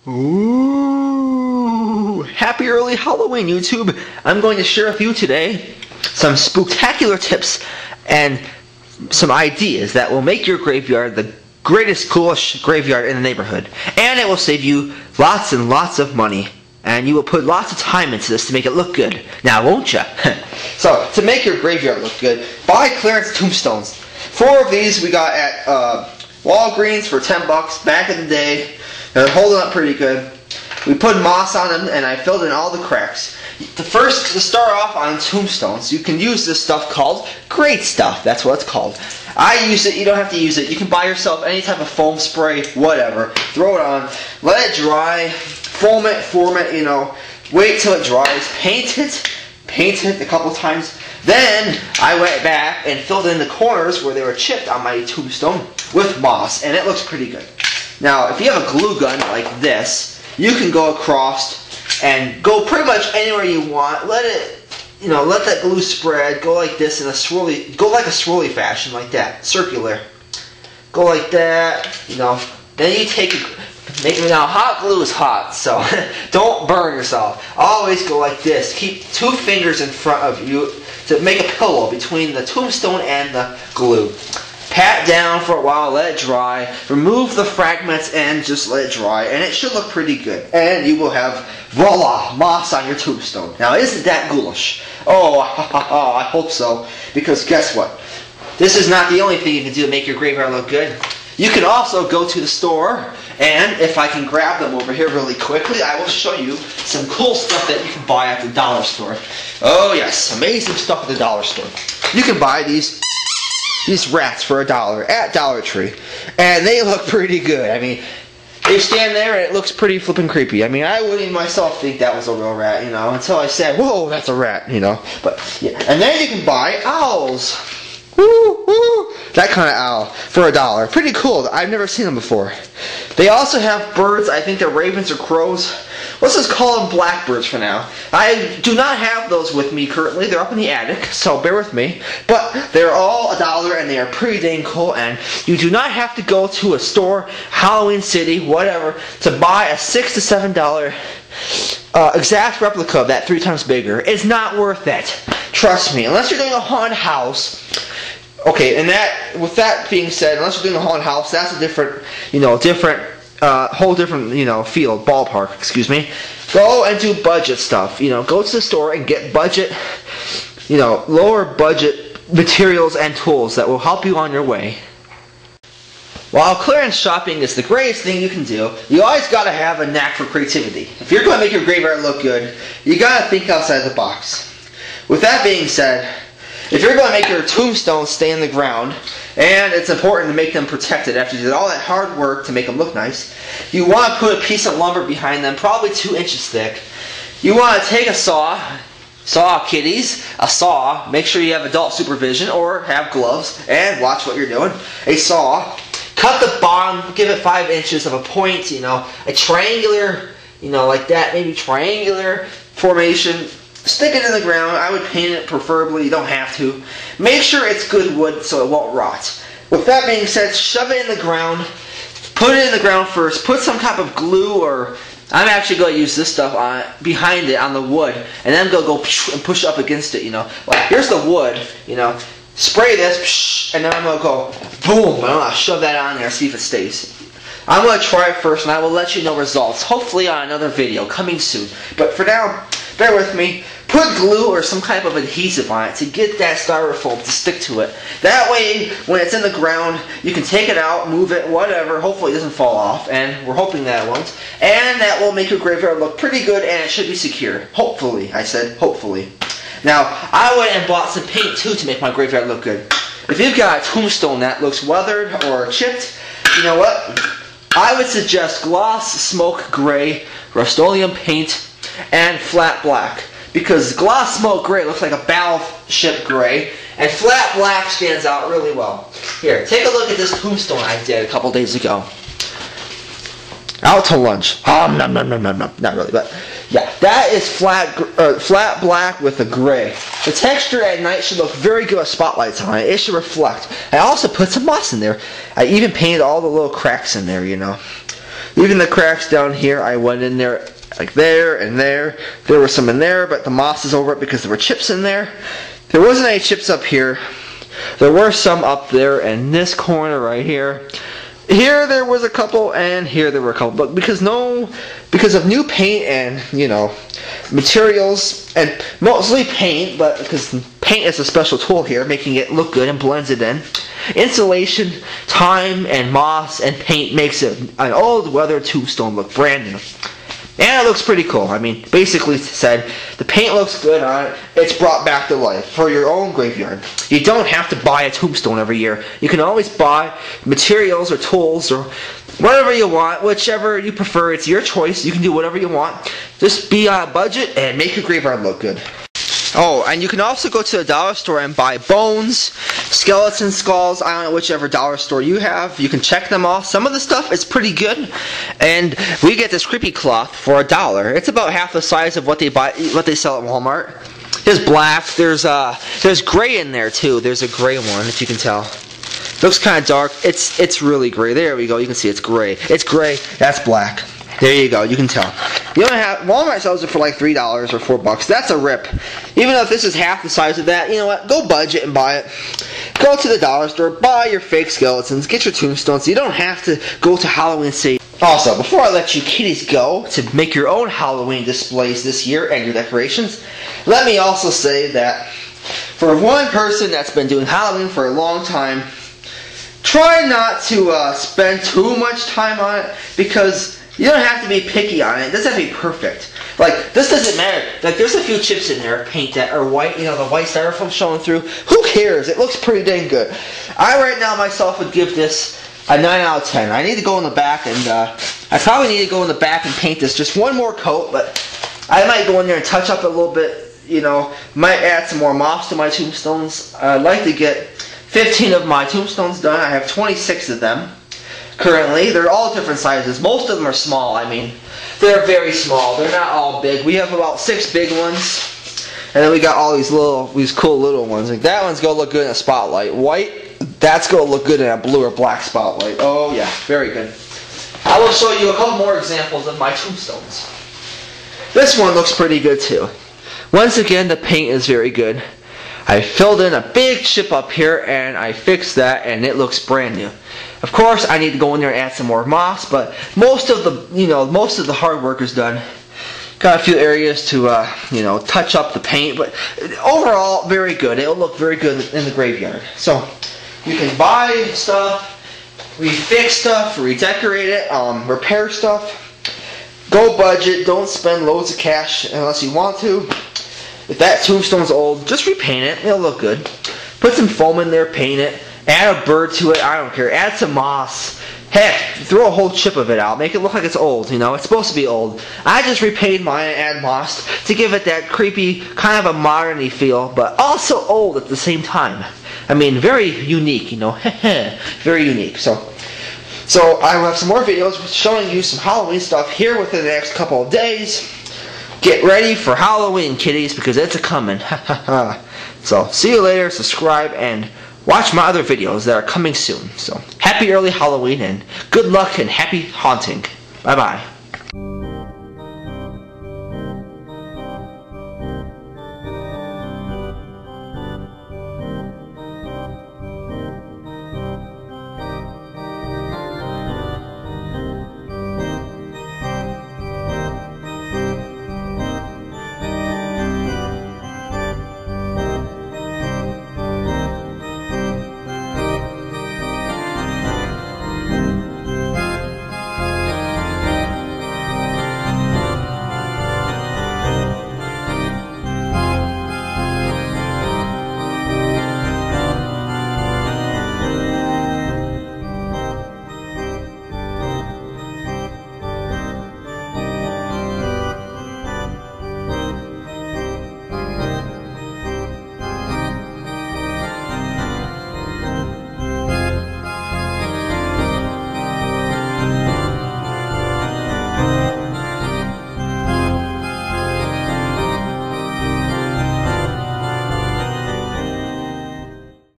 Ooh, happy early Halloween, YouTube. I'm going to share with you today some spooktacular tips and some ideas that will make your graveyard the greatest, coolest graveyard in the neighborhood. And it will save you lots and lots of money. And you will put lots of time into this to make it look good. Now, won't ya? So, to make your graveyard look good, buy clearance tombstones. 4 of these we got at Walgreens for $10 back in the day. They're holding up pretty good. We put moss on them and I filled in all the cracks. To start off on tombstones, you can use this stuff called Great Stuff. That's what it's called. I use it. You don't have to use it. You can buy yourself any type of foam spray, whatever. Throw it on. Let it dry. Foam it, form it, you know. Wait till it dries. Paint it a couple times. Then I went back and filled in the corners where they were chipped on my tombstone with moss, and it looks pretty good. Now, if you have a glue gun like this, you can go across and go pretty much anywhere you want. Let that glue spread. Go like this in a swirly, go like a swirly fashion, like that, circular. Go like that, you know. Then you take now hot glue is hot, so don't burn yourself. Always go like this. Keep 2 fingers in front of you to make a pillow between the tombstone and the glue. Pat down for a while, let it dry, remove the fragments and just let it dry, and it should look pretty good. And you will have, voila, moss on your tombstone. Now, isn't that ghoulish? Oh, I hope so, because guess what? This is not the only thing you can do to make your graveyard look good. You can also go to the store, and if I can grab them over here really quickly, I will show you some cool stuff that you can buy at the dollar store. Oh yes, amazing stuff at the dollar store. You can buy these rats for $1 at Dollar Tree, and they look pretty good. I mean, they stand there and it looks pretty flippin' creepy. I mean, I wouldn't even myself think that was a real rat, you know, until I said, whoa, that's a rat, you know. But yeah, and then you can buy owls. Woo, woo, that kind of owl for $1. Pretty cool. I've never seen them before. They also have birds. I think they're ravens or crows. Let's just call them blackbirds for now. I do not have those with me currently. They're up in the attic, so bear with me. But they're all $1 and they are pretty dang cool. And you do not have to go to a store, Halloween City, whatever, to buy a $6 to $7 exact replica of that 3 times bigger. It's not worth it. Trust me. Unless you're doing a haunted house. Okay, and with that being said, unless you're doing a haunted house, that's a different, whole different, field, ballpark, excuse me. Go and do budget stuff. Go to the store and get budget, lower budget materials and tools that will help you on your way. While clearance shopping is the greatest thing you can do, you always got to have a knack for creativity. If you're going to make your graveyard look good, you got to think outside the box. With that being said, if you're going to make your tombstones stay in the ground, and it's important to make them protected after you did all that hard work to make them look nice, you want to put a piece of lumber behind them, probably 2 inches thick. You want to take a saw, kiddies, a saw, make sure you have adult supervision or have gloves, and watch what you're doing. A saw, cut the bottom, give it 5 inches of a point, a triangular, like that, maybe triangular formation. Stick it in the ground. I would paint it preferably. You don't have to. Make sure it's good wood so it won't rot. With that being said, shove it in the ground. Put it in the ground first. Put some type of glue, or I'm actually going to use this stuff behind it on the wood, and then I'm going to go and push up against it. Like here's the wood. Spray this, and then I'm going to go boom. I'm going to shove that on there. See if it stays. I'm going to try it first, and I will let you know results. Hopefully on another video coming soon. But for now, bear with me. Put glue or some type of adhesive on it to get that styrofoam to stick to it. That way, when it's in the ground, you can take it out, move it, whatever. Hopefully it doesn't fall off, and we're hoping that it won't. And that will make your graveyard look pretty good, and it should be secure. Hopefully, I said hopefully. Now, I went and bought some paint, too, to make my graveyard look good. If you've got a tombstone that looks weathered or chipped, you know what? I would suggest gloss smoke gray, Rust-Oleum paint, and flat black. Because gloss smoke gray looks like a battleship gray, and flat black stands out really well. Here, take a look at this tombstone I did a couple days ago. Out to lunch. Oh, no, not really, but yeah, that is flat black with a gray. The texture at night should look very good with spotlights on it. It should reflect. I also put some moss in there. I even painted all the little cracks in there, Even the cracks down here, I went in there like there and there. There was some in there, but the moss is over it because there were chips in there. There wasn't any chips up here. There were some up there and this corner right here. Here there was a couple, and here there were a couple, but because of new paint and, you know, materials, and mostly paint, but because paint is a special tool here, making it look good and blends it in. Insulation, time, and moss and paint makes an old weathered tombstone look brand new. And it looks pretty cool. I mean, basically said, the paint looks good on it. It's brought back to life for your own graveyard. You don't have to buy a tombstone every year. You can always buy materials or tools or whatever you want, whichever you prefer. It's your choice. You can do whatever you want. Just be on a budget and make your graveyard look good. Oh, and you can also go to the dollar store and buy bones, skeleton skulls, I don't know, whichever dollar store you have. You can check them all. Some of the stuff is pretty good. And we get this creepy cloth for $1. It's about half the size of what they sell at Walmart. There's black, there's gray in there too. There's a gray one, if you can tell. Looks kind of dark. It's really gray. There we go. You can see it's gray. It's gray. That's black. There you go. You can tell. You only have Walmart sells it for like $3 or $4. That's a rip. Even if this is half the size of that, you know what? Go budget and buy it. Go to the dollar store, buy your fake skeletons, get your tombstones. You don't have to go to Halloween City. Also, before I let you kitties go to make your own Halloween displays this year and your decorations, let me also say that for one person that's been doing Halloween for a long time, try not to spend too much time on it, because you don't have to be picky on it. It doesn't have to be perfect. Like, this doesn't matter. Like, there's a few chips in there, paint that are white, you know, the white styrofoam showing through. Who cares? It looks pretty dang good. I, right now, myself, would give this a 9 out of 10. I need to go in the back, and I probably need to go in the back and paint this just one more coat, but I might go in there and touch up a little bit, you know, might add some more moss to my tombstones. I'd like to get 15 of my tombstones done. I have 26 of them. Currently, they're all different sizes. Most of them are small. I mean, they're very small. They're not all big. We have about 6 big ones, and then we got all these cool little ones. Like that one's gonna look good in a spotlight. White, that's gonna look good in a blue or black spotlight. Oh yeah, very good. I will show you a couple more examples of my tombstones. This one looks pretty good too. Once again, the paint is very good. I filled in a big chip up here, and I fixed that, and it looks brand new. Of course, I need to go in there and add some more moss, but most of the hard work is done. Got a few areas to, touch up the paint, but overall, very good. It'll look very good in the graveyard. So, you can buy stuff, refix stuff, redecorate it, repair stuff. Go budget. Don't spend loads of cash unless you want to. If that tombstone's old, just repaint it. It'll look good. Put some foam in there, paint it. Add a bird to it, I don't care. Add some moss. Heck, throw a whole chip of it out. Make it look like it's old, you know. It's supposed to be old. I just repainted mine and add moss to give it that creepy, kind of a modern-y feel, but also old at the same time. I mean, very unique, you know. Very unique. So I will have some more videos showing you some Halloween stuff here within the next couple of days. Get ready for Halloween, kiddies, because it's a-coming. So, see you later. Subscribe and watch my other videos that are coming soon. So, happy early Halloween and good luck and happy haunting. Bye-bye.